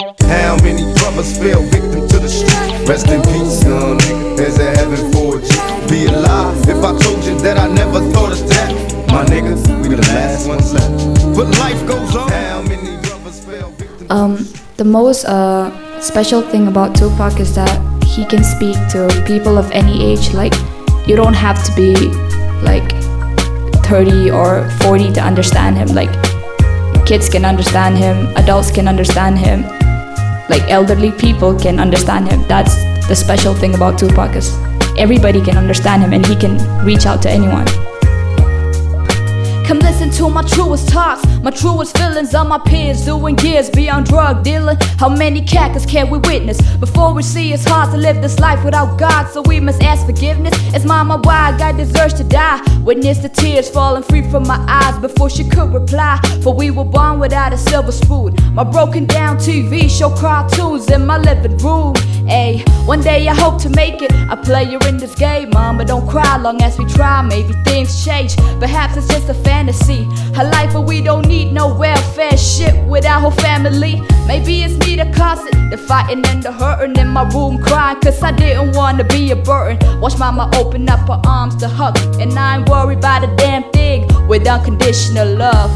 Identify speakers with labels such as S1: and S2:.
S1: How many brothers fell victim to the street? Rest in peace, young nigga. There's a heaven for you. Be alive if I told you that I never thought of death. My niggas, we the last ones left. But life goes on. How many brothers fell victim?
S2: The most special thing about Tupac is that he can speak to people of any age. Like, you don't have to be like 30 or 40 to understand him. Like, kids can understand him, adults can understand him, like elderly people can understand him. That's the special thing about Tupac, is everybody can understand him and he can reach out to anyone.
S3: Come listen to my truest talks, my truest feelings on my peers doing years beyond drug dealing. How many crackers can we witness before we see it's hard to live this life without God? So we must ask forgiveness. It's mama why God deserves to die. Witness the tears falling free from my eyes before she could reply. For we were born without a silver spoon. My broken down TV show cartoons in my living room. Ayy, one day I hope to make it a player in this game. Mama, don't cry long as we try. Maybe things change, perhaps it's just a fantasy. A life where we don't need no welfare shit with our whole family. Maybe it's me that caused it, the fighting and the hurting in my room crying, cause I didn't wanna be a burden. Watch mama open up her arms to hug, and I ain't worried about a damn thing with unconditional love.